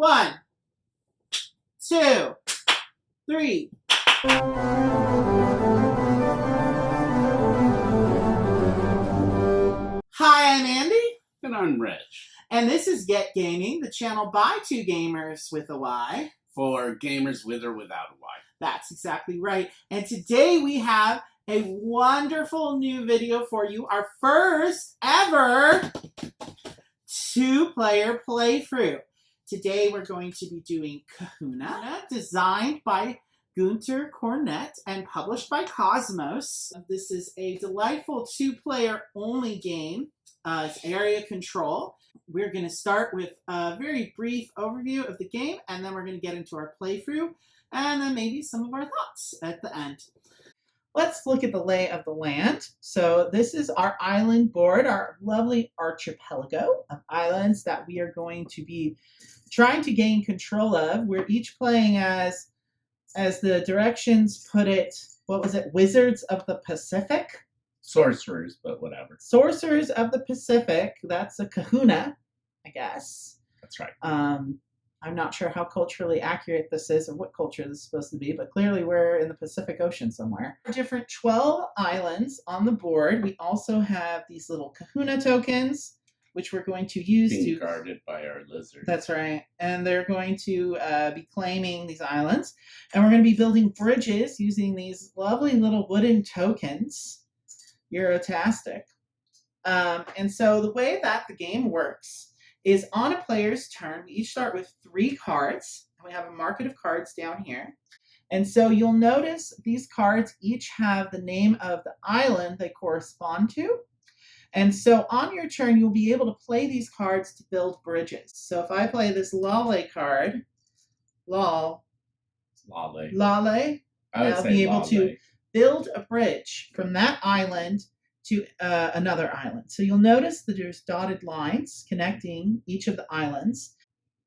1, 2, 3. Hi, I'm Andy. And I'm Reg. And this is Get Gaming, the channel by two gamers with a Y. For gamers with or without a Y. That's exactly right. And today we have a wonderful new video for you. Our first ever two-player playthrough. Today we're going to be doing Kahuna, designed by Gunter Cornet and published by Cosmos. This is a delightful two-player only game. It's area control. We're going to start with a very brief overview of the game, and then we're going to get into our playthrough, and then maybe some of our thoughts at the end. Let's look at the lay of the land. So this is our island board, our lovely archipelago of islands that we are going to be trying to gain control of. We're each playing as the directions put it, what was it? Wizards of the Pacific? Sorcerers, but whatever. Sorcerers of the Pacific. That's a kahuna, I guess. That's right. I'm not sure how culturally accurate this is or what culture this is supposed to be, but clearly we're in the Pacific Ocean somewhere. Different 12 islands on the board. We also have these little Kahuna Tokens, which we're going to use Being guarded by our lizards. That's right. And they're going to be claiming these islands. And we're going to be building bridges using these lovely little wooden tokens. Eurotastic. And so the way that the game works is on a player's turn, we each start with 3 cards. And we have a market of cards down here. And so you'll notice these cards each have the name of the island they correspond to. And so on your turn, you'll be able to play these cards to build bridges. So if I play this Lale card, Lale, I would I'll be able to build a bridge from that island to another island. So you'll notice that there's dotted lines connecting each of the islands.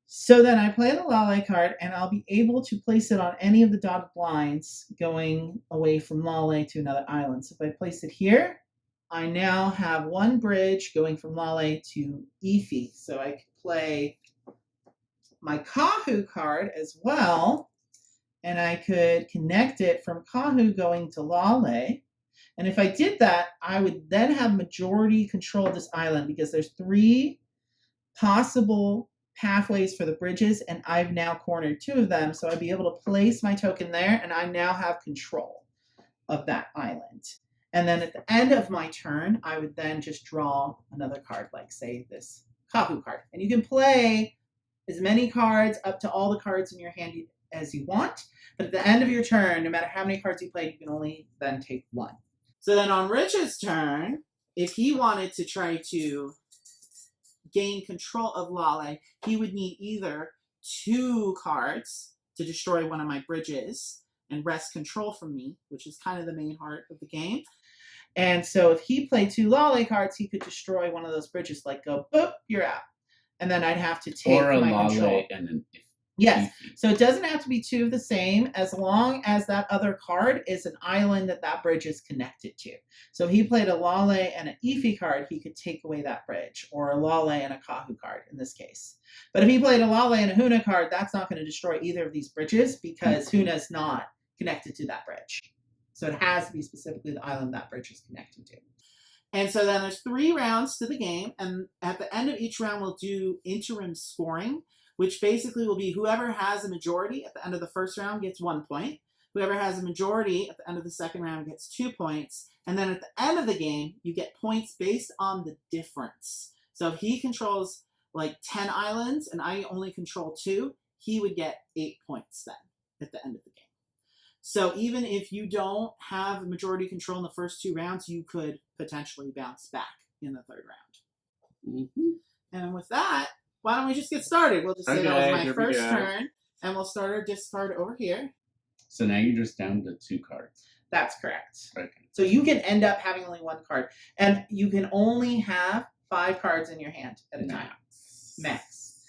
So then I play the Lale card, and I'll be able to place it on any of the dotted lines going away from Lale to another island. So if I place it here, I now have one bridge going from Lale to Ifi. So I could play my Kahu card as well, and I could connect it from Kahu going to Lale. And if I did that, I would then have majority control of this island because there's 3 possible pathways for the bridges, and I've now cornered 2 of them. So I'd be able to place my token there, and I now have control of that island. And then at the end of my turn, I would then just draw another card, like, say, this Kahu card. And you can play as many cards up to all the cards in your hand as you want. But at the end of your turn, no matter how many cards you played, you can only then take 1. So then on Rich's turn, if he wanted to try to gain control of Lale, he would need either 2 cards to destroy one of my bridges and wrest control from me, which is kind of the main heart of the game. And so if he played 2 Lale cards, he could destroy one of those bridges, like go, boop, you're out. And then I'd have to take or a my Lale control. And an Yes. So it doesn't have to be 2 of the same as long as that other card is an island that bridge is connected to. So if he played a Lale and an Ifi card, he could take away that bridge, or a Lale and a Kahu card in this case. But if he played a Lale and a Huna card, that's not going to destroy either of these bridges because Huna's not connected to that bridge. So it has to be specifically the island that bridge is connected to. And so then there's 3 rounds to the game, and at the end of each round we'll do interim scoring, which basically will be whoever has a majority at the end of the first round gets 1 point. Whoever has a majority at the end of the second round gets 2 points. And then at the end of the game, you get points based on the difference. So if he controls like 10 islands and I only control 2, he would get 8 points then at the end of the game. So even if you don't have a majority control in the first 2 rounds, you could potentially bounce back in the 3rd round. Mm-hmm. And with that, why don't we just get started? We'll just say that was my first turn, and we'll start our discard over here. So now you're just down to 2 cards. That's correct. Okay. So you can end up having only 1 card, and you can only have 5 cards in your hand at a time. Max.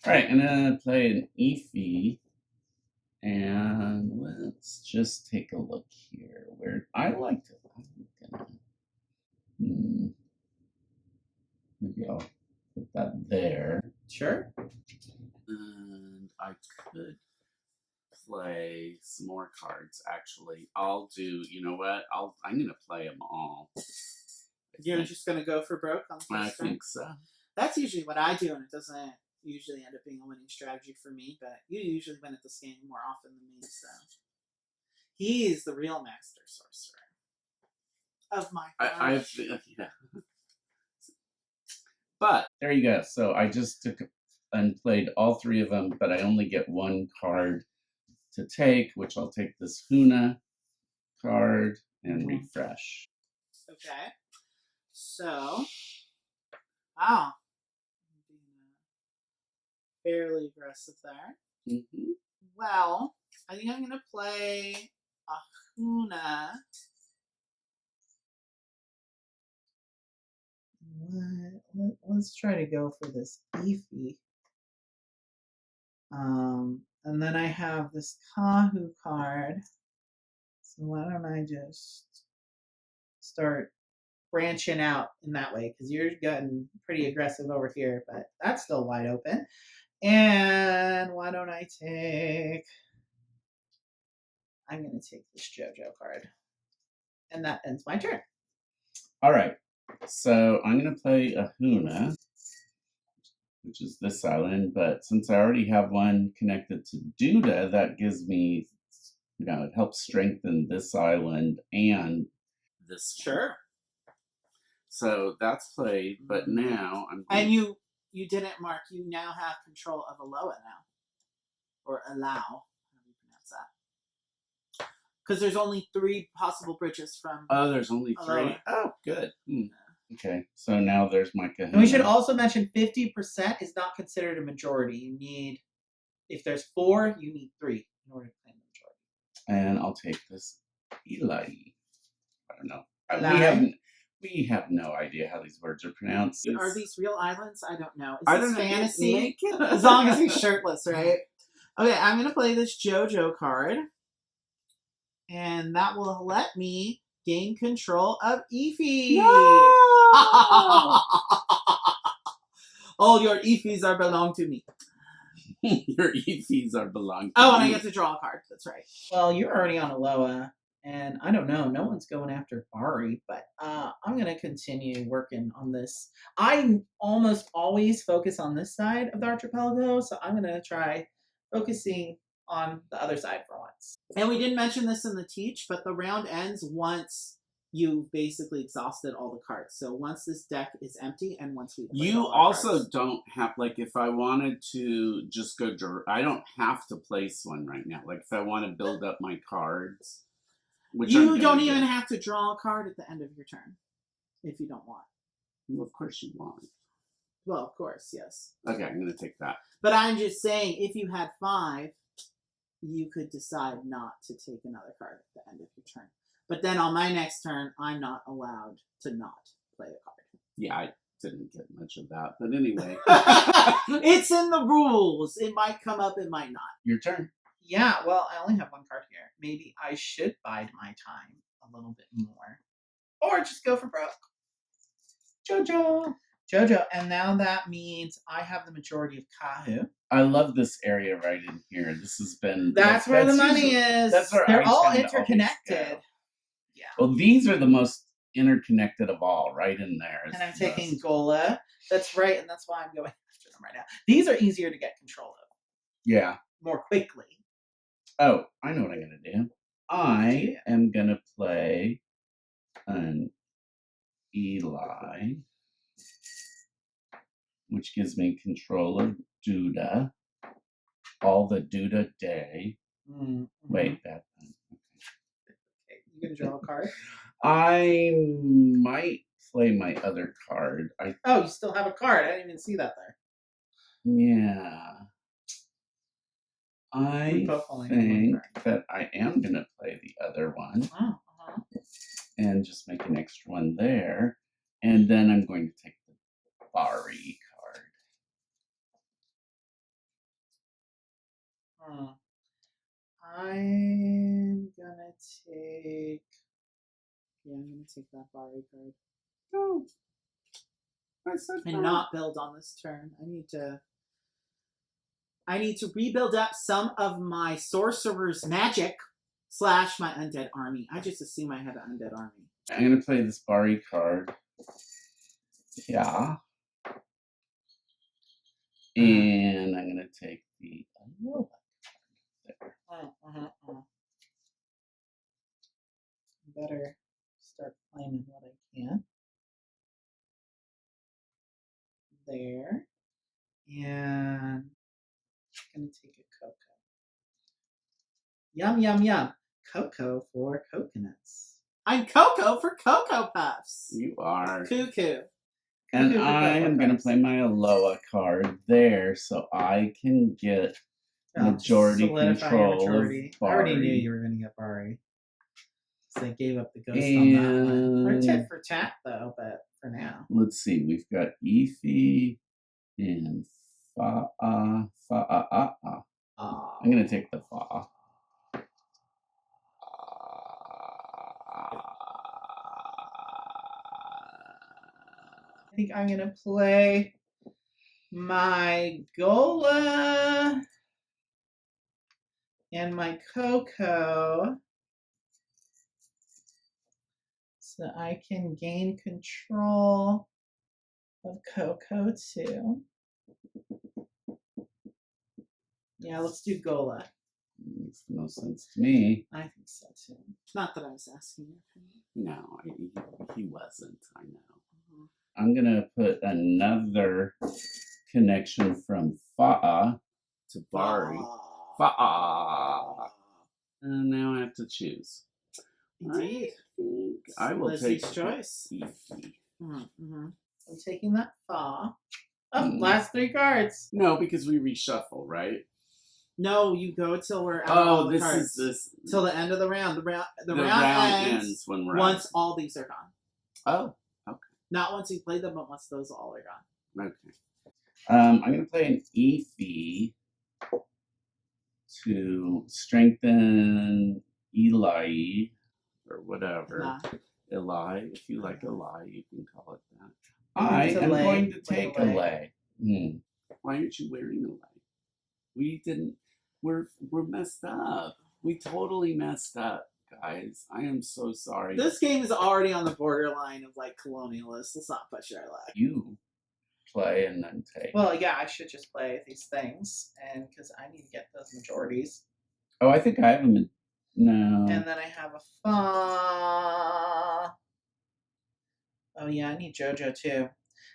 All right, I'm going to play an Ifi, and let's just take a look here. Where I like to... Maybe I'll put that there. Sure. And I could play some more cards. Actually, I'll do. You know what? I'm gonna play them all. You're just gonna go for broke on the I first turn? think so. That's usually what I do, and it doesn't usually end up being a winning strategy for me. But you usually win at this game more often than me, so he is the real master sorcerer of my heart. Yeah. But there you go. So I just took and played all three of them, but I only get one card to take, which I'll take this Kahuna card and refresh. Okay. So, wow. Fairly aggressive there. Mm-hmm. Well, I think I'm going to play a Kahuna. Let's try to go for this Eefy. And then I have this Kahu card. So why don't I just start branching out in that way? Because you're getting pretty aggressive over here, but that's still wide open. And why don't I take... I'm going to take this JoJo card. And that ends my turn. All right. So I'm going to play a Kahuna, which is this island. But since I already have one connected to Duda, that gives me, it helps strengthen this island and this. Sure. So that's played. But now I'm. And you didn't mark. You now have control of Aloha now, or allow. How do you pronounce that? Because there's only 3 possible bridges from. Oh, there's only 3. Aloha. Oh, good. Okay, so now there's my Kahuna. And we should also mention 50% is not considered a majority. You need, if there's 4, you need 3 in order to claim the majority. And I'll take this Eli. I don't know. Eli? We have no idea how these words are pronounced. Are these real islands? I don't know. Is I this don't know. fantasy? As long as he's shirtless, right? Okay, I'm going to play this JoJo card. And that will let me gain control of Eefy. No! All your Eefies are belong to me. Your Eefies are belong to Oh, and me. I get to draw a card. That's right. Well, you're already on Aloha. And I don't know. No one's going after Bari. But I'm going to continue working on this. I almost always focus on this side of the archipelago. So I'm going to try focusing on the other side for once. And we didn't mention this in the teach, but the round ends once you've basically exhausted all the cards. So once this deck is empty and once we You also don't have, like, if I wanted to just go, I don't have to place one right now. Like, if I want to build up my cards. Which you don't even have to draw a card at the end of your turn if you don't want. Well, of course you want. Well, of course, yes. Okay, I'm going to take that. But I'm just saying, if you had 5, you could decide not to take another card at the end of your turn. But then on my next turn, I'm not allowed to not play a card. Yeah, I didn't get much of that. But anyway. It's in the rules. It might come up, it might not. Your turn. Yeah, well, I only have 1 card here. Maybe I should bide my time a little bit more. Or just go for broke. JoJo. And now that means I have the majority of Kahu. I love this area right in here. This has been... That's where the money is. That's where they're all interconnected. Yeah. Well, these are the most interconnected of all, right in there. And I'm taking Gola. That's right, and that's why I'm going after them right now. These are easier to get control of. Yeah. More quickly. Oh, I know what I'm going to do. I am going to play an Eli, which gives me control of Duda, all the Duda day. Mm-hmm. Wait, that. Okay, you gonna draw a card? I might play my other card. Oh, you still have a card. I didn't even see that there. Yeah. I think that I am going to play the other one. And just make an extra one there. And then I'm going to take the Bari card. I'm gonna take... Yeah, I'm gonna take that Bari card. Oh. I said and not build on this turn. I need to I need to rebuild up some of my sorcerer's magic / my undead army. I just assume I had an undead army. I'm going to play this Bari card. Yeah. And I'm going to take the Alola card there. Better start claiming what I can. There. And I'm going to take a cocoa. Yum, yum, yum. Cocoa for coconuts. I'm Cocoa for Cocoa Puffs. You are. Cuckoo. And I am going to play my Alola card there so I can get majority control of Bari. I already knew you were going to get Bari. So I gave up the ghost on that one. Or tit for tat, though, but for now. Let's see. We've got Eevee and Fa'a. I'm going to take the Fa'a. I think I'm going to play my Gola and my Cocoa so I can gain control of Cocoa too. Yeah, let's do Gola. Makes no sense to me. I think so too. Not that I was asking you. No, he wasn't. I know. I'm going to put another connection from Fa'a to Bari. Fa'a. And now I have to choose. Indeed. I will Leslie's take choice. Eevee. I'm taking that Fa. Oh, last 3 cards. No, because we reshuffle, right? No, you go till we're out of all the cards. Is till the end of the round. The round ends when we're once out. all these are gone. Oh, okay. Not once you play them, but once those all are gone. Okay. I'm going to play an Eevee to strengthen Eli or whatever. Eli, if you like Eli, you can call it that. I am going to take a lay. Why aren't you wearing a lay? We didn't. We're messed up. We totally messed up, guys. I am so sorry. This game is already on the borderline of like colonialist. Let's not push our luck. You play and then take. Well, yeah, I should just play these things, and because I need to get those majorities. Oh, I think I have them. No. And then I have a Fa. Oh yeah, I need JoJo too.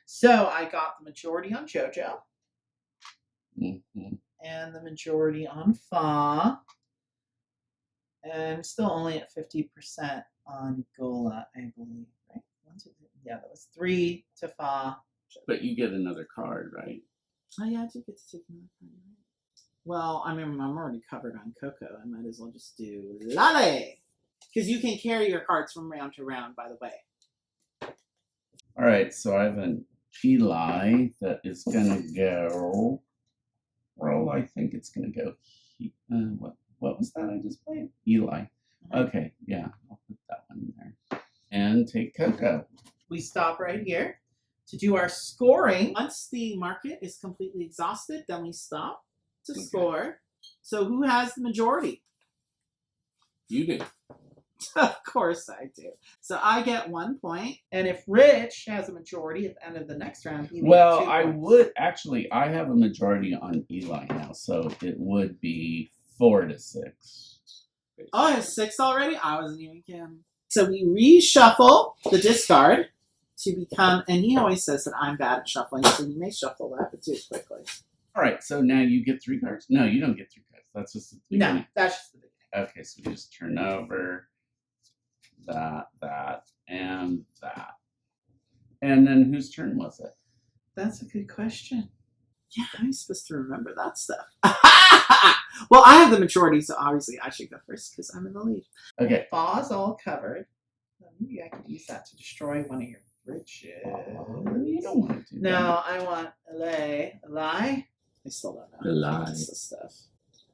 So I got the majority on JoJo. And the majority on Fa. And I'm still only at 50% on Gola, I believe, right? 1, 2, 3. Yeah, that was 3 to Fa. But you get another card, right? Oh yeah, I do get to take another card. Well, I mean, I'm already covered on Coco. I might as well just do Lale. Because you can carry your cards from round to round, by the way. All right, so I have an Eli that is going to go. Well, I think it's going to go. What was that I just played? Eli. Okay, yeah, I'll put that one in there. And take Coco. We stop right here to do our scoring. Once the market is completely exhausted, then we stop to score. So who has the majority? You do. Of course I do. So I get 1 point. And if Rich has a majority at the end of the next round, he makes 2 points. I would actually. I have a majority on Eli now, so it would be 4 to 6. Oh, I have 6 already. I wasn't even kidding. So we reshuffle the discard to become. And he always says that I'm bad at shuffling, so you may shuffle that, but do it quickly. All right. So now you get 3 cards. No, you don't get 3 cards. That's just the beginning. No, that's just the beginning. Okay, so we just turn over. That, and that. And then whose turn was it? That's a good question. Yeah, how am I supposed to remember that stuff? Well, I have the majority, so obviously I should go first because I'm in the lead. Okay. Fa's all covered. Maybe I could use that to destroy one of your bridges. You don't want to do that. No, I want Eli. I still don't know. Eli. This stuff.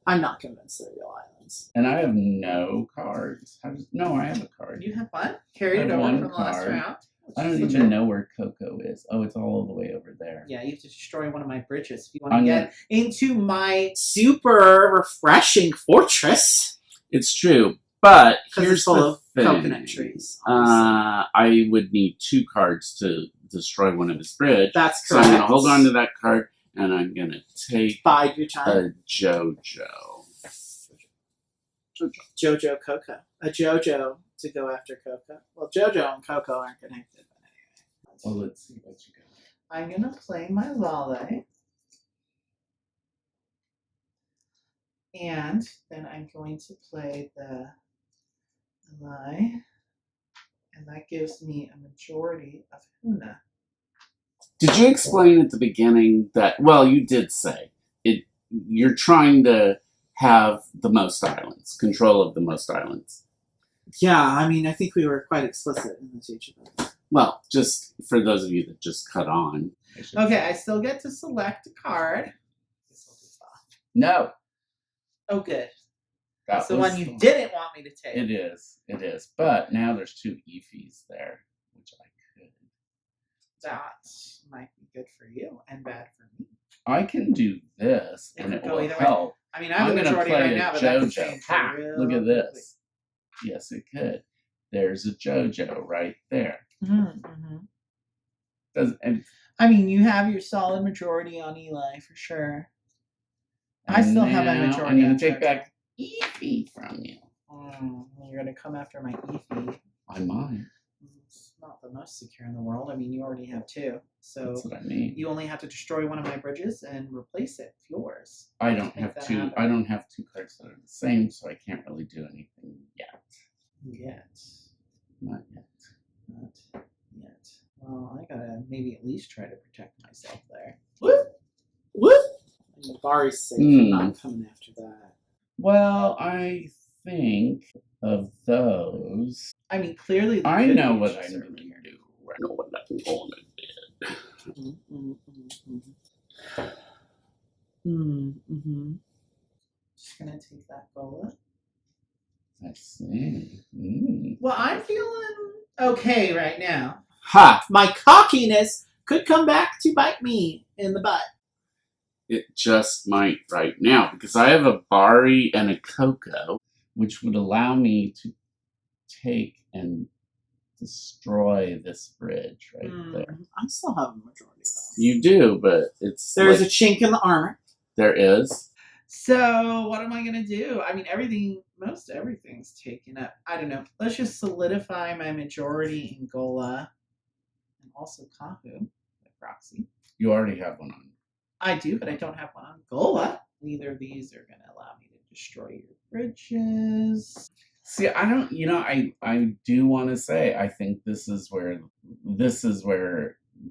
I'm not convinced they're real islands. And I have no cards. No, I have a card. You have one? Carried it over from last round? I don't even know where Coco is. Oh, it's all the way over there. Yeah, you have to destroy one of my bridges if you want to get into my super refreshing fortress. It's true, but here's full the of thing. coconut trees. I would need 2 cards to destroy one of his bridge. That's so correct. I'm going to hold on to that card, and I'm going to take Bide your time. a JoJo. JoJo Coco. A JoJo to go after Coco. Well, JoJo and Coco aren't connected, but anyway. Well, let's see what you got. I'm going to play my Lale. And then I'm going to play the Lai. And that gives me a majority of Huna. Did you explain at the beginning that, well, you did say, you're trying to have the most islands, control of the most islands. Yeah, I mean, I think we were quite explicit in the teaching. Well, just for those of you that just cut on. Okay, I still get to select a card. No. Oh, good. That's the one you didn't want me to take. It is. But now there's 2 Eefies there, which I could. That might be good for you and bad for me. I can do this, and it will help. I mean, I'm going to play right now, but JoJo. Ha! Look at this. Yes, it could. There's a JoJo right there. Mm-hmm. And I mean, you have your solid majority on Eli for sure. I still have my majority. I'm going to take back Eefy from you. You're going to come after my Eefy. I might. It's not the most secure in the world. I mean, you already have 2. So that's what I mean. You only have to destroy one of my bridges and replace it with yours. I don't have 2. I don't have 2 cards that are the same, so I can't really do anything yet. Not yet. Well, I gotta maybe at least try to protect myself there. Whoop! Bari's safe. I'm not coming after that. Well, I think of those. I mean, clearly, I know what I'm going to do. I know what I'm going to do. Just gonna take that bullet. I see. Well, I'm feeling okay right now. Ha! My cockiness could come back to bite me in the butt. It just might right now, because I have a Bari and a Coco, which would allow me to take and destroy this bridge right there. I still have a majority though. You do, but it's there's a chink in the armor. There is. So what am I gonna do? I mean, most everything's taken up. I don't know. Let's just solidify my majority in Gola and also Kahu, the proxy. You already have one on. I do, but I don't have one on Gola. Neither of these are gonna allow me to destroy your bridges. See, I don't. I do want to say I think this is where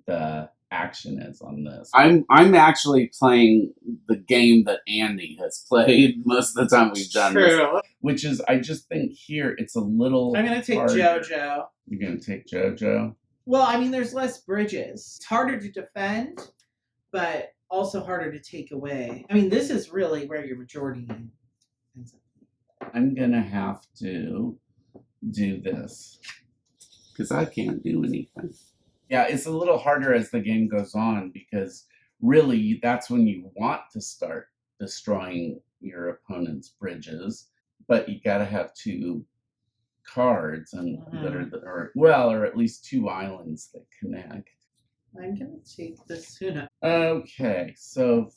the action is on this. I'm actually playing the game that Andy has played most of the time we've done this, which is I just think here it's a little. I'm gonna take harder. JoJo. You're gonna take JoJo. Well, I mean, there's less bridges. It's harder to defend, but also harder to take away. I mean, this is really where your majority ends up. I'm gonna have to do this because I can't do anything. Yeah, it's a little harder as the game goes on because really that's when you want to start destroying your opponent's bridges, but you got to have 2 cards and or at least 2 islands that connect. I'm gonna take this Huna. Okay, so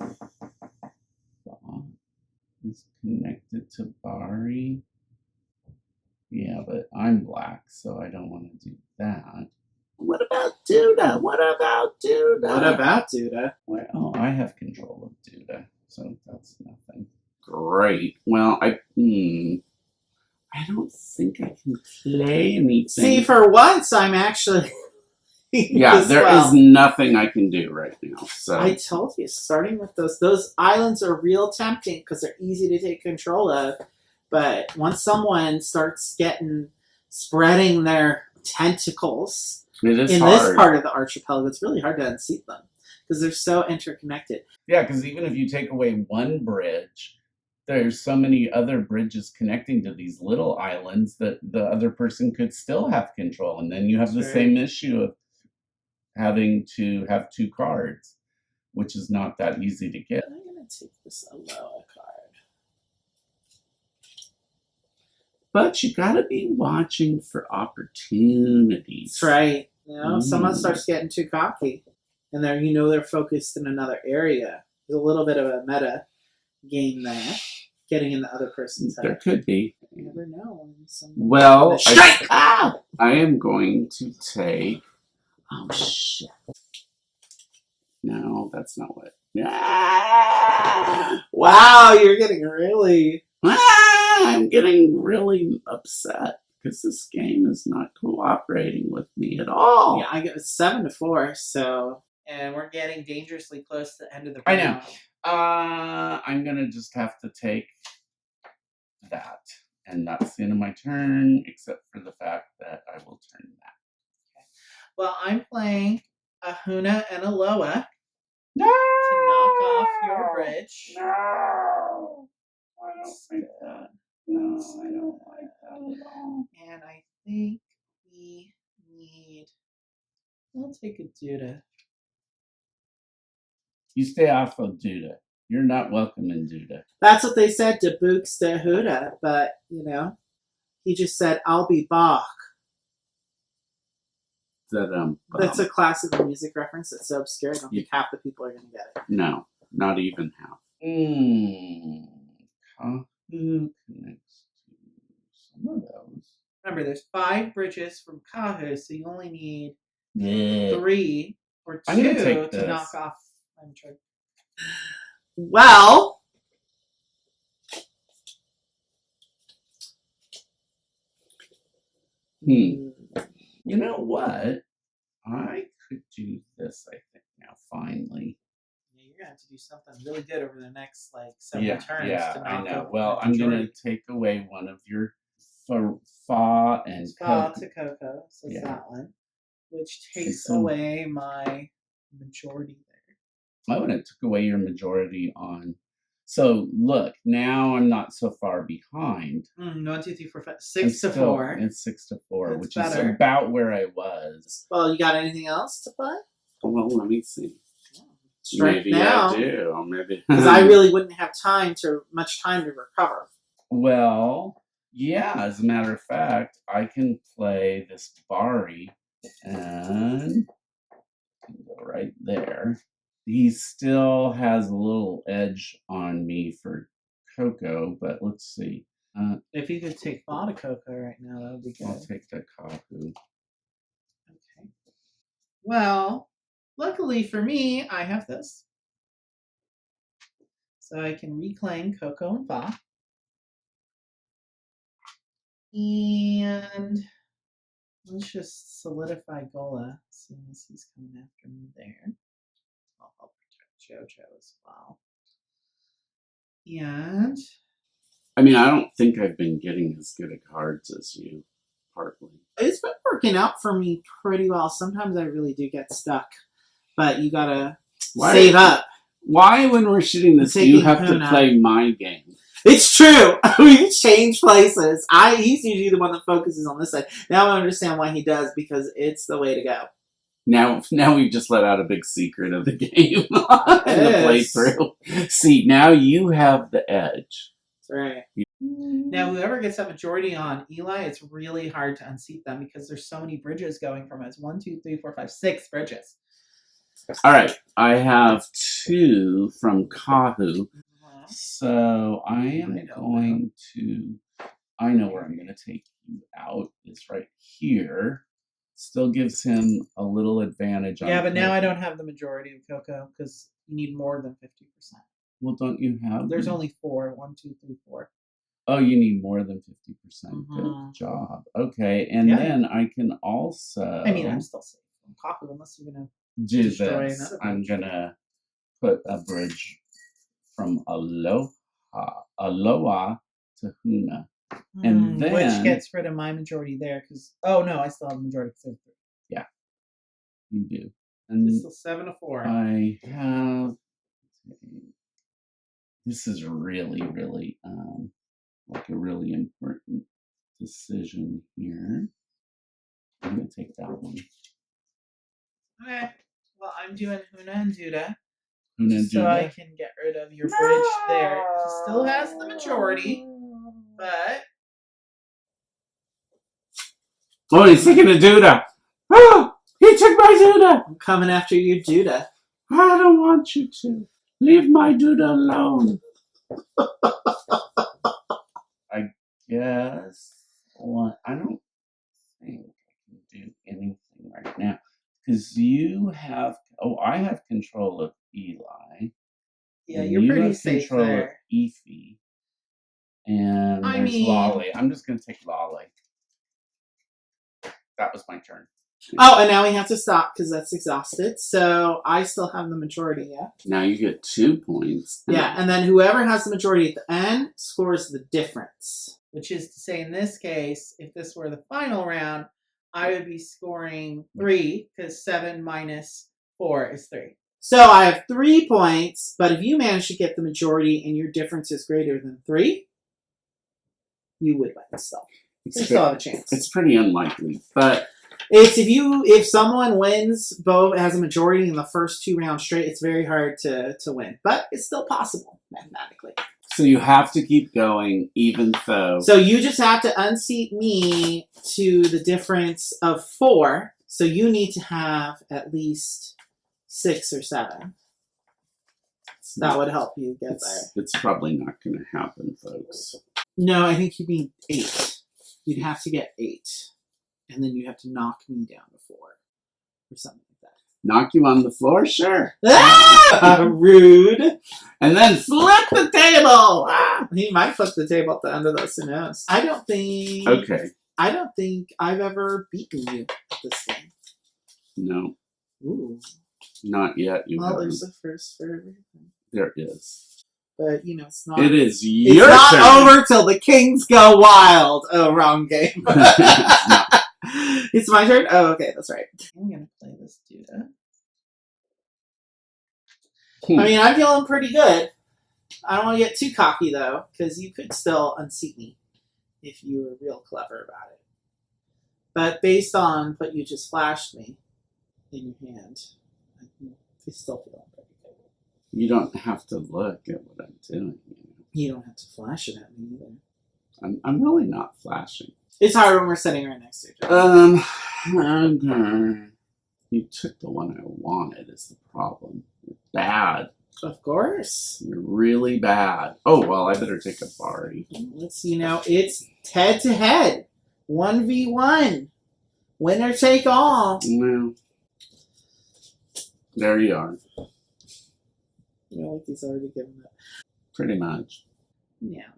is connected to Bari. Yeah, but I'm black, so I don't want to do that. What about Duda? Well, I have control of Duda, so that's nothing. Great. Well, I don't think I can play anything. See, for once, I'm actually. Yeah, there is nothing I can do right now. So I told you, starting with those islands are real tempting because they're easy to take control of. But once someone starts spreading their tentacles in this part of the archipelago, it's really hard to unseat them because they're so interconnected. Yeah, because even if you take away one bridge, there's so many other bridges connecting to these little islands that the other person could still have control. And then you have the same issue of having to have 2 cards, which is not that easy to get. I'm going to take this Aloha card. But you got to be watching for opportunities. That's right. You know, someone starts getting too cocky, and they're focused in another area. There's a little bit of a meta game there, getting in the other person's head. There could be. You never know. Well, I am going to take. Oh shit! No, that's not what. Wow, you're getting really. I'm getting really upset because this game is not cooperating with me at all. Yeah, I get 7-4. So, and we're getting dangerously close to the end of the I round. know. I'm gonna just have to take that, and that's the end of my turn, except for the fact that I will turn that. Okay. Well, I'm playing Ahuna and Aloha No! to knock off your bridge. No! I don't like that. No, I don't like that at all. And I think we need. I'll take a Duda. You stay off of Duda. You're not welcome in Duda. That's what they said to Books to Huda, but he just said, "I'll be Bach." That's a classical music reference that's so obscure. I don't think half the people are going to get it. No, not even half. Kahu connects to some of those. Remember, there's 5 bridges from Kahu, so you only need 3 or 2 to knock off. I'm trying. Well, you know what? I could do this, I think, now, finally. Yeah, you're going to have to do something really good over the next, several turns to knock I know. off Well, I'm going to take away one of your Fa and Fa Coco. to Coco, so it's that one, which takes some- away my majority there. Oh, and it took away your majority on. So look, now I'm not so far behind. 1, 2, 3, 4, 5, 6 to 4. It's 6 to 4, That's which better. is about where I was. Well, you got anything else to play? Well, let me see. Strike maybe now. I do. Maybe because I really wouldn't have much time to recover. Well, yeah. As a matter of fact, I can play this Bari and go right there. He still has a little edge on me for Coco, but let's see. If you could take Fa to Coco right now, that would be good. I'll take the Kahu. Okay. Well, luckily for me, I have this. So I can reclaim Coco and Fa. And let's just solidify Gola as soon as he's coming after me there. I'll help protect JoJo as well. And I mean, I don't think I've been getting as good at cards as you, partly. It's been working out for me pretty well. Sometimes I really do get stuck, but you gotta save up. Why, when we're shooting this, do you have to play my game? It's true. We've changed places. He's usually the one that focuses on this side. Now I understand why he does, because it's the way to go. Now we've just let out a big secret of the game in the playthrough. See, now you have the edge. That's right. Now, whoever gets that majority on Eli, it's really hard to unseat them because there's so many bridges going from us. 1, 2, 3, 4, 5, 6 bridges. All right, I have 2 from Kahu. So I am going to. I know where I'm going to take you out. It's right here. Still gives him a little advantage. Yeah, but now I don't have the majority of Coco because you need more than 50%. Well, don't you have? There's only 4. 1, 2, 3, 4. Oh, you need more than 50%. Good job. Okay, and then I can also. I mean, I'm still safe from Kahu unless you're gonna do this. I'm gonna put a bridge from Aloha to Huna, and then which gets rid of my majority there because I still have a majority. Yeah, you do. And it's still 7 to 4. I have This is really, really like a really important decision here. I'm gonna take that one. Okay. Well, I'm doing Huna and Duda. Huna and So I Duda. can get rid of your bridge there. He still has the majority, but Oh, he's taking a Duda. Oh, he took my Duda. I'm coming after your Duda. I don't want you to. Leave my Duda alone. I guess. Well, I don't think I can do anything right now. Because you have. Oh, I have control of Eli. Yeah, and you're you pretty have safe control there. of Efi. And I there's mean- Lolly. I'm just going to take Lolly. That was my turn. Oh, and now we have to stop because that's exhausted. So I still have the majority, yeah? Now you get 2 points. Yeah, and then whoever has the majority at the end scores the difference. Which is to say, in this case, if this were the final round, I would be scoring 3 because 7 minus 4 is 3. So I have 3 points, but if you manage to get the majority and your difference is greater than 3, you would win still. You still have a chance. It's pretty unlikely, but It's if someone wins both has a majority in the first 2 rounds straight, it's very hard to win. But it's still possible mathematically. so you have to keep going even though. So you just have to unseat me to the difference of 4. So you need to have at least 6 or 7. That would help you get there. It's probably not going to happen, folks. No, I think you need 8. You'd have to get 8. And then you have to knock me down to 4. Or something like that. Knock you on the floor? Sure. Ah! Rude. And then flip the table! Ah! He might flip the table at the end of this. Who knows? I don't think I've ever beaten you at this game. No. Ooh. Not yet. Well, there's a first for everything. There is. But, it's not. It is It's your not turn. over till the Kings go wild. Oh, wrong game. It's my turn? Oh, okay, that's right. I'm going to play this Duda. I mean, I'm feeling pretty good. I don't want to get too cocky, though, because you could still unseat me if you were real clever about it. But based on what you just flashed me in your hand, I'm still feeling pretty good. You don't have to look at what I'm doing. You don't have to flash it at me either. I'm really not flashing. It's hard when we're sitting right next to each other. Okay. You took the one I wanted is the problem. You're bad. Of course. You're really bad. Oh, well, I better take a Bari. It's head to head. 1v1. Winner take all. No. There you are. Like he's already given it. Pretty much. Now,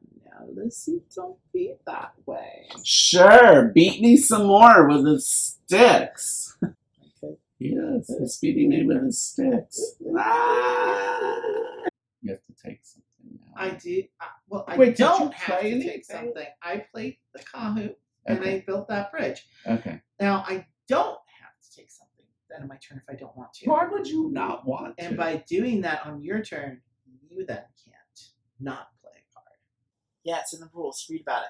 Lissy, don't be that way. Sure, beat me some more with his sticks. Okay. Yes, he's beating me with his sticks. Ah! You have to take something now. I did. Wait, don't did you have play to take anything? something. I played the Kahu, and Okay. I built that bridge. Okay. Now, I don't have to take something then on my turn if I don't want to. Why would you not want to? And by doing that on your turn, you then can't not play a card. Yeah, it's in the rules. Read about it.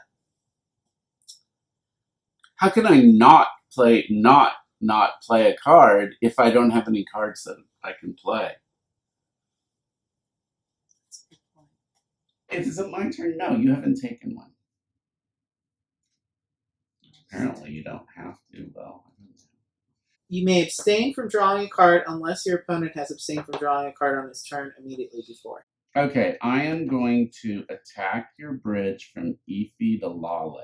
How can I not play a card if I don't have any cards that I can play? That's a good point. Is it my turn? No, you haven't taken one. Apparently you don't have to, though. You may abstain from drawing a card unless your opponent has abstained from drawing a card on his turn immediately before. Okay, I am going to attack your bridge from Efi to Lale.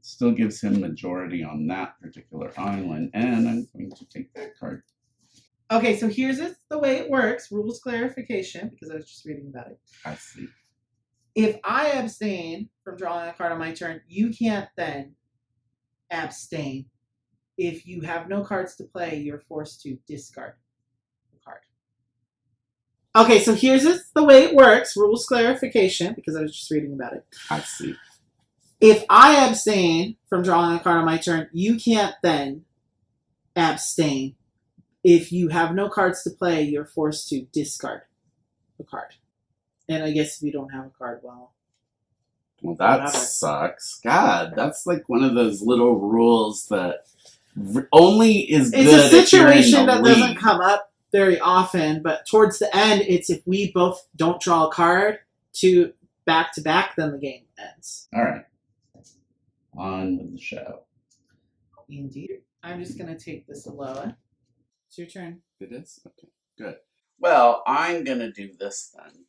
Still gives him majority on that particular island, and I'm going to take that card. Okay, so here's the way it works. Rules clarification, because I was just reading about it. I see. If I abstain from drawing a card on my turn, you can't then abstain. If you have no cards to play, you're forced to discard the card. Okay, so here's the way it works. Rules clarification, because I was just reading about it. I see. If I abstain from drawing a card on my turn, you can't then abstain. if you have no cards to play, you're forced to discard a card. And I guess if you don't have a card, well, that whatever. sucks. God, that's like one of those little rules that only is good. It's a situation if you're in the that lead. doesn't come up very often, but towards the end, it's if we both don't draw a card to back, then the game ends. All right. On with the show. Indeed. I'm just going to take this Aloha. It's your turn. It is? Okay, good. Well, I'm going to do this then.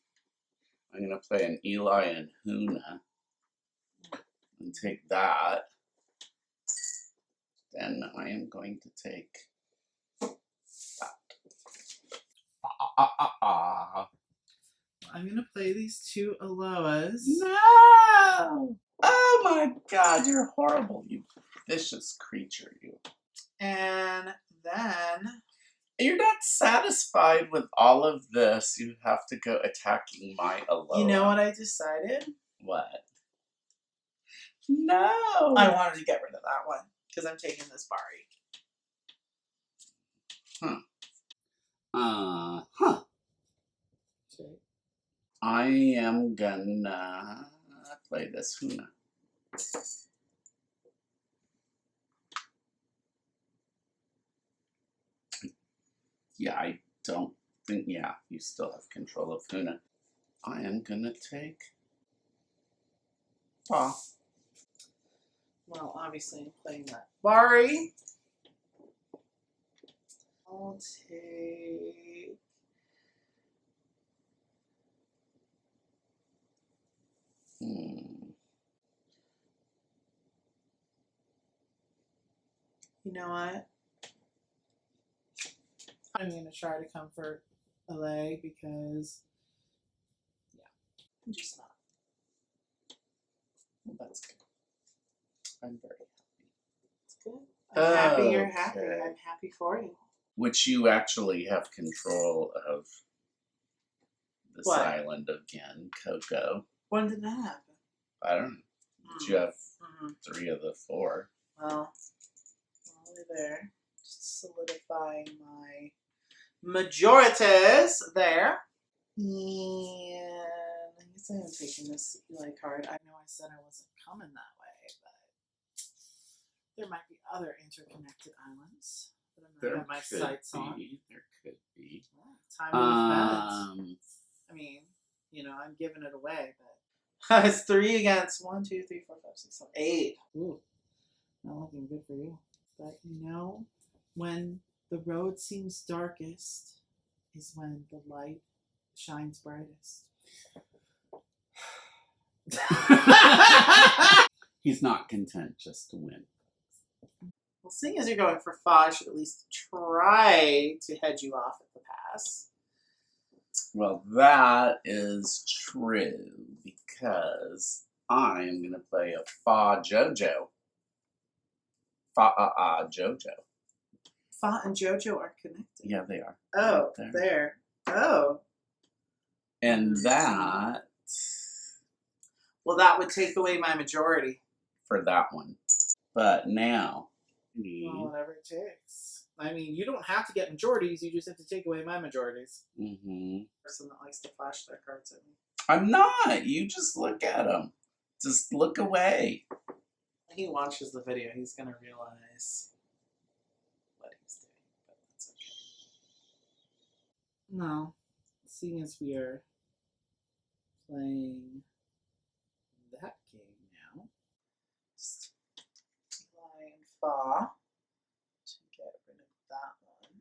I'm going to play an Eli and Huna and take that. Then I am going to take that. I'm going to play these two Aloas. No! Oh my God, you're horrible, you vicious creature, you. And then... You're not satisfied with all of this. You have to go attacking my Aloha. You know what I decided? What? No! I wanted to get rid of that one because I'm taking this Bari. Huh. Okay. I am gonna play this Huna. Yeah, I don't think, yeah, you still have control of Huna. I am gonna take Fa. Well, obviously I'm playing that Bari. I'll take... You know what? I'm going to try to comfort LA because, yeah, I'm just not. Well, that's good. I'm very happy. It's good. I'm happy you're happy. Okay. I'm happy for you. Which you actually have control of this What? island again, Coco. When did that happen? I don't know. But you have 3 of the 4. Well, while we're there, just solidifying my majorities there. And I guess I am taking this Eli card. I know I said I wasn't coming that way, but there might be other interconnected islands that I'm going to have my sights on. There could be. Well, time of defense. I mean, you know, I'm giving it away, but it's 3 against 1, 2, 3, 4, 5, 6, 7, 8. Ooh, not looking good for you. But you know, when the road seems darkest is when the light shines brightest. He's not content just to win. Well, seeing as you're going for Fa, I should at least try to head you off at the pass. Well, that is true because I am going to play a Fa Jojo. Fa Jojo. Fa and Jojo are connected. Yeah, they are. Oh, Right there. Oh. And that... Well, that would take away my majority. For that one. But now... Well, whatever it takes. I mean, you don't have to get majorities. You just have to take away my majorities. Person that likes to flash their cards at me. I'm not. You just look at them. Just look away. When he watches the video, he's going to realize what he's doing. But that's okay. No. Seeing as we are playing that game now, just Eli and Fa to get rid of that one.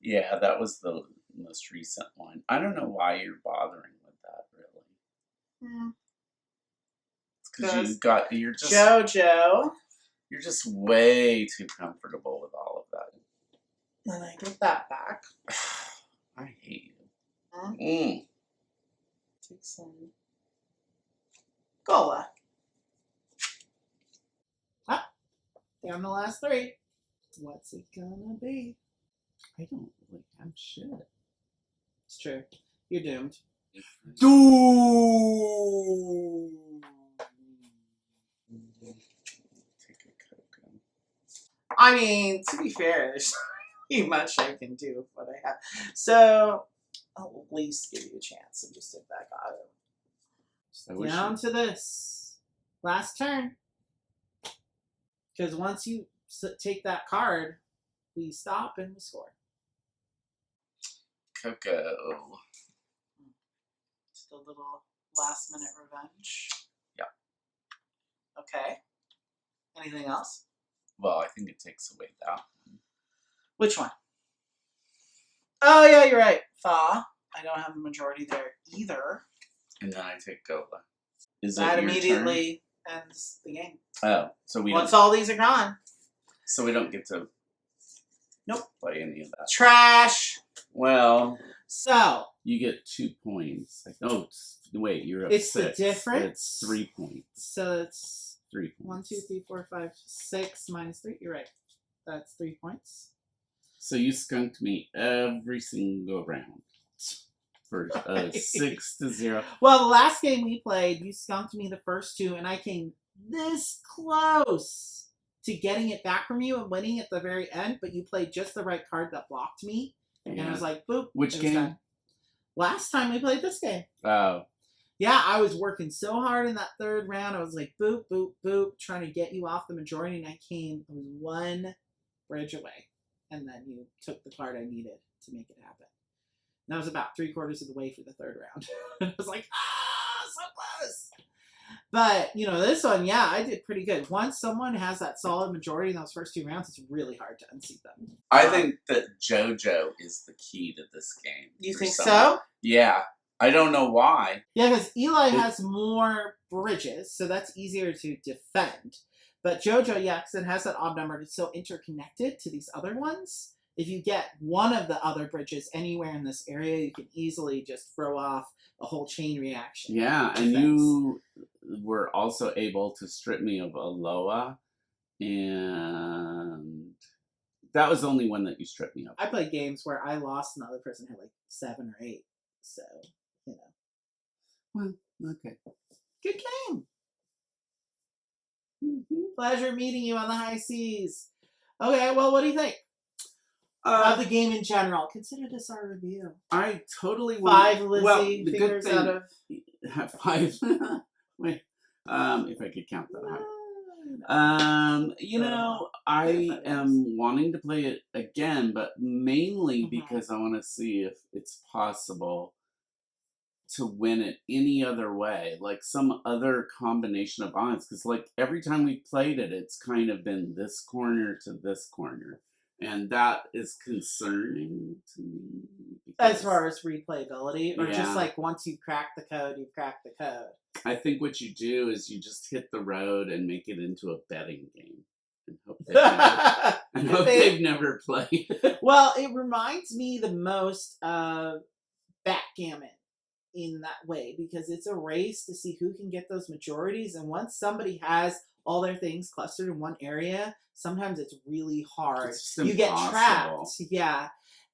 Yeah, that was the most recent one. I don't know why you're bothering with that, really. It's because you're just Jojo. You're just way too comfortable with all of that. And I get that back. I hate you. Huh? Take some Gola. Ah, down the last 3. What's it gonna be? I don't really have shit. It's true. You're doomed. Take a Coco. I mean, to be fair, there's much I can do with what I have. So I'll at least give you a chance to just sit back on it. Down to this last turn. Because once you take that card, we stop and we score. Coco. Just a little last minute revenge. Yeah. Okay. Anything else? Well, I think it takes away that one. Which one? Oh, yeah, you're right. Fa. I don't have a majority there either. And then I take Gola. Is That it your immediately ends the game. Oh, so we Once don't. all these are gone. So we don't get to. Nope. Play any of that. Trash. Well. So. You get 2 points. Oh, wait, you're up It's 6. the difference. It's 3 points. So it's 3 points. 1, 2, 3, 4, 5, 6 minus 3. You're right. That's 3 points. So you skunked me every single round. For 6-0. Well, the last game we played, you skunked me the first 2, and I came this close to getting it back from you and winning at the very end, but you played just the right card that blocked me. Yeah. And I was like, boop. Which game? Done. Last time we played this game. Oh. Yeah, I was working so hard in that third round. I was like, boop, boop, boop, trying to get you off the majority, and I was 1 bridge away. And then you took the card I needed to make it happen. And that was about 3/4 of the way for the third round. I was like, so close. But, this one, yeah, I did pretty good. Once someone has that solid majority in those first 2 rounds, it's really hard to unseat them. I think that JoJo is the key to this game. You think so? Yeah. I don't know why. Yeah, because Eli has more bridges, so that's easier to defend. But JoJo, yeah, because it has that odd number, it's so interconnected to these other ones. If you get one of the other bridges anywhere in this area, you can easily just throw off a whole chain reaction. Yeah, and you were also able to strip me of Aloha, and that was the only one that you stripped me of. I played games where I lost and the other person had like 7 or 8, so, Well, okay. Good game. Mm-hmm. Pleasure meeting you on the high seas. Okay, well, what do you think? Of the game in general. Consider this our review. I totally want 5 Lizzie fingers out of 5. Wait, if I could count that high. I am wanting to play it again, but mainly because I want to see if it's possible to win it any other way, like some other combination of odds. Because like every time we played it, it's kind of been this corner to this corner. And that is concerning to me. As far as replayability, or just like once you crack the code, you crack the code. I think what you do is you just hit the road and make it into a betting game. And hope they've never played. Well, it reminds me the most of backgammon in that way, because it's a race to see who can get those majorities. And once somebody has all their things clustered in one area, sometimes it's really hard. You get trapped. Yeah.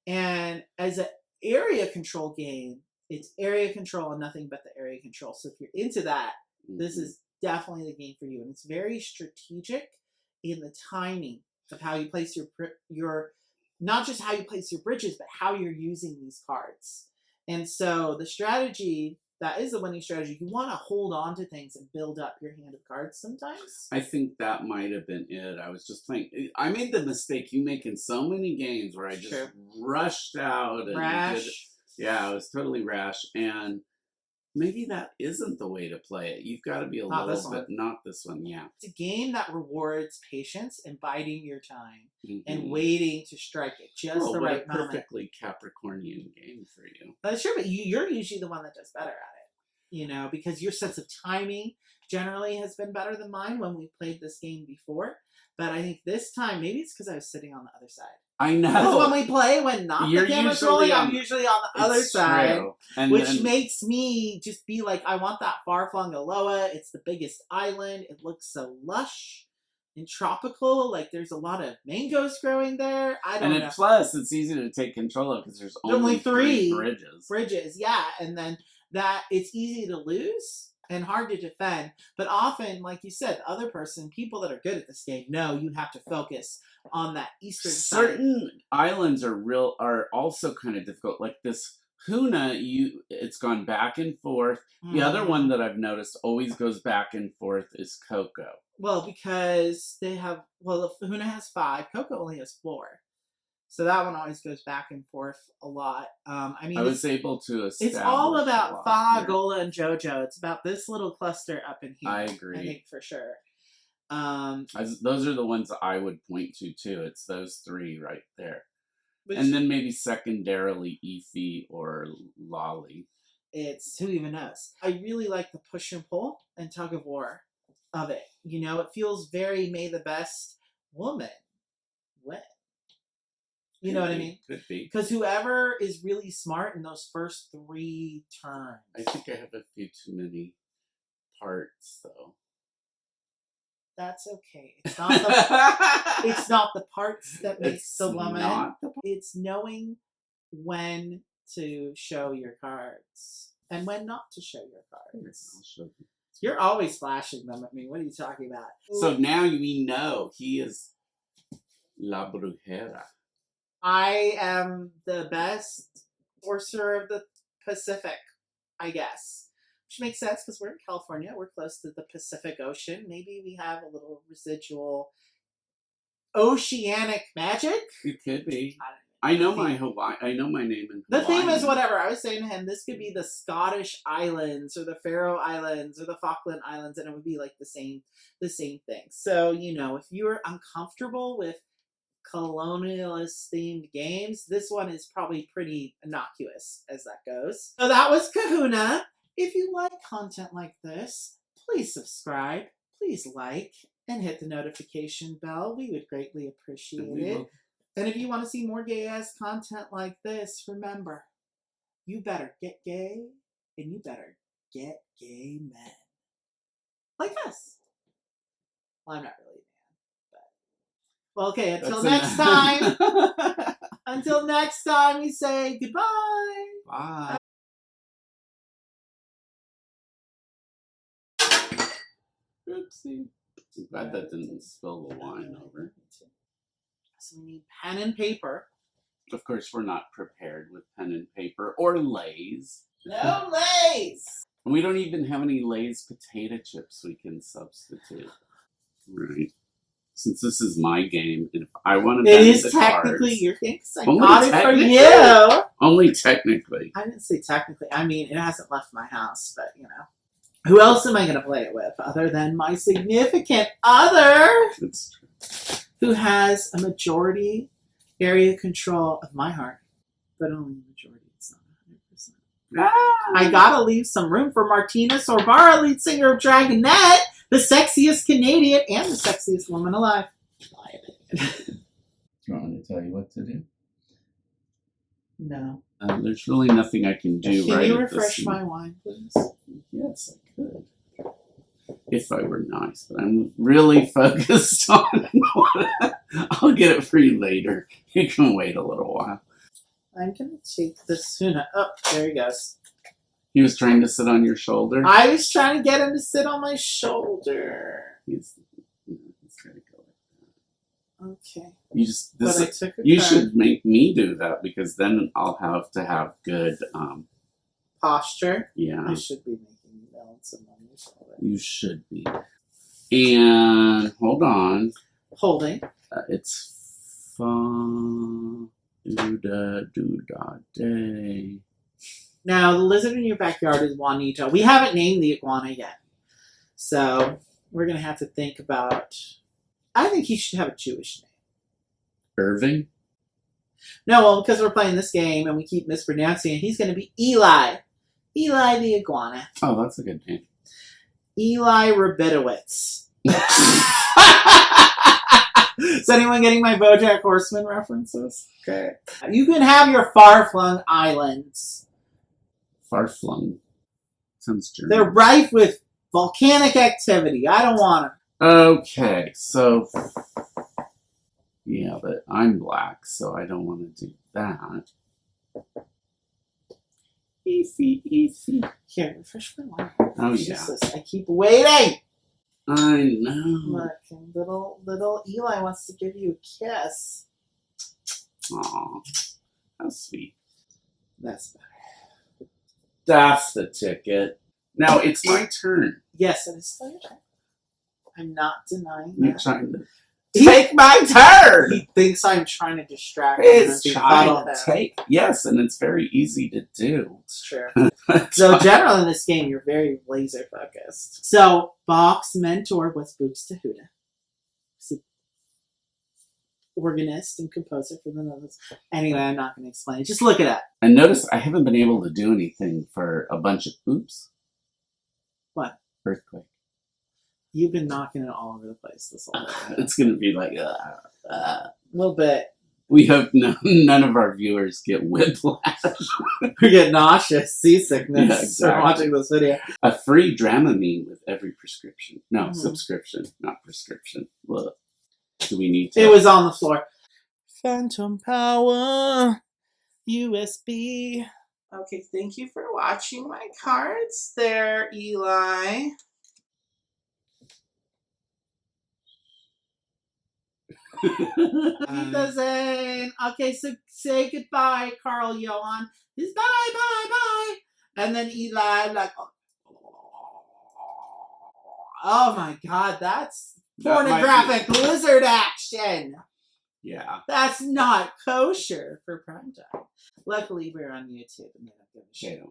And as an area control game, it's area control and nothing but the area control. So if you're into that, this is definitely the game for you. And it's very strategic in the timing of how you place your not just how you place your bridges, but how you're using these cards. And so the strategy, that is the winning strategy. You want to hold on to things and build up your hand of cards sometimes. I think that might have been it. I was just playing. I made the mistake you make in so many games where I just rushed out. And rash. Yeah, it was totally rash. And maybe that isn't the way to play it. You've got to be not this one, yeah. It's a game that rewards patience and biding your time and waiting to strike it just the right moment. Perfectly Capricornian game for you. That's true, but you're usually the one that does better at it, because your sense of timing generally has been better than mine when we played this game before. But I think this time, maybe it's because I was sitting on the other side. I know. Because when we play, when not the camera's rolling, I'm usually on the other side. Which makes me just be like, I want that far-flung Aloha. It's the biggest island. It looks so lush and tropical. Like, there's a lot of mangoes growing there. I don't know. Plus, it's easy to take control of because there's only 3 bridges. Yeah. And then that, it's easy to lose. and hard to defend. But often, like you said, the other person, people that are good at this game, know you have to focus on that eastern side. Certain islands are also kind of difficult. Like this Huna, it's gone back and forth. The other one that I've noticed always goes back and forth is Coco. Well, because they have, well, Huna has 5, Coco only has 4. So that one always goes back and forth a lot. I mean, I was able to establish. It's all about Fa, Gola, and Jojo. It's about this little cluster up in here. I agree. I think for sure. Those are the ones I would point to too. It's those 3 right there. And then maybe secondarily Efi or Lolly. It's who even knows. I really like the push and pull and tug of war of it. You know, it feels very may the best woman win. You know what I mean? Could be. Because whoever is really smart in those first 3 turns. I think I have a few too many parts, though. That's okay. It's not the, it's not the parts that makes the woman. It's knowing when to show your cards and when not to show your cards. I'll show you. You're always flashing them at me. What are you talking about? So now we know he is La Brujera. I am the best sorcerer of the Pacific, I guess. Which makes sense because we're in California. We're close to the Pacific Ocean. Maybe we have a little residual oceanic magic. It could be. I know my Hawaii. I know my name in Hawaii. The theme is whatever. I was saying to him, this could be the Scottish Islands or the Faroe Islands or the Falkland Islands, and it would be like the same thing. So, you know, if you're uncomfortable with colonialist themed games, this one is probably pretty innocuous as that goes. So that was Kahuna. If you like content like this, please subscribe, please like, and hit the notification bell. We would greatly appreciate it. And if you want to see more gay-ass content like this, remember, you better get gay, and you better get gay men. Like us. Well, I'm not really a man, but... Well, okay, until next time. Until next time, we say goodbye. Bye. Oopsie. I'm glad that didn't spill the wine over. So we need pen and paper. Of course, we're not prepared with pen and paper or Lay's. No Lay's! And we don't even have any Lay's potato chips we can substitute. Right. Since this is my game, and if I want to bend the cards... It is technically your game, because I got it for you! Only technically. I didn't say technically. I mean, it hasn't left my house, but, you know. Who else am I going to play it with other than my significant other? It's true. Who has a majority area control of my heart, but only a majority. It's not 100%. I gotta leave some room for Martina Sorbara, lead singer of Dragonette, the sexiest Canadian and the sexiest woman alive. My opinion. Do you want me to tell you what to do? No. There's really nothing I can do. Can you refresh my wine, please? Yes, I could. If I were nice, but I'm really focused on I'll get it for you later. You can wait a little while. I'm going to take this tuna. Oh, there he goes. He was trying to sit on your shoulder? I was trying to get him to sit on my shoulder. He's going to go like that. Okay. You should make me do that, because then I'll have to have good posture. Yeah. I should be making you balance on your shoulder. You should be. And hold on. Holding. It's fun. Do-da day. Now, the lizard in your backyard is Juanito. We haven't named the iguana yet. So, we're going to have to think about... I think he should have a Jewish name. Irving? No, well, because we're playing this game and we keep mispronouncing it, he's going to be Eli. Eli the iguana. Oh, that's a good name. Eli Rabitowitz. Is anyone getting my BoJack Horseman references? Okay. You can have your far-flung islands. Far-flung. Sounds German. They're rife with volcanic activity. I don't want them. Okay, so... Yeah, but I'm black, so I don't want to do that. Easy. Here, refresh my wine. Oh, Jesus, I keep waiting. I know. Look, and little Eli wants to give you a kiss. Aw, how sweet. That's better. That's the ticket. Now it's my turn. Yes, it is still your turn. I'm not denying You're that. trying to take my turn. He thinks I'm trying to distract him. It's trying to take. Yes, and it's very easy to do. It's true. So, generally in this game, you're very laser focused. So, Bach's mentor was Buxtehude. He's an organist and composer for the notes. Anyway, I'm not going to explain it. Just look it up. And notice I haven't been able to do anything for a bunch of oops. What? Earthquake. You've been knocking it all over the place this whole day. It's going to be like A little bit. We hope none of our viewers get whiplash. We get nauseous, seasickness Yeah, exactly. from watching this video. A free Dramamine with every prescription. No, subscription, not prescription. Look, do we need to? It was on the floor. Phantom power, USB. Okay, thank you for watching my cards there, Eli. He doesn't. Okay, so say goodbye, Carl Johan. He's bye, bye, bye. And then Eli, like, oh my God, that's pornographic lizard action. Yeah. That's not kosher for prime time. Luckily, we're on YouTube and they don't give a shit.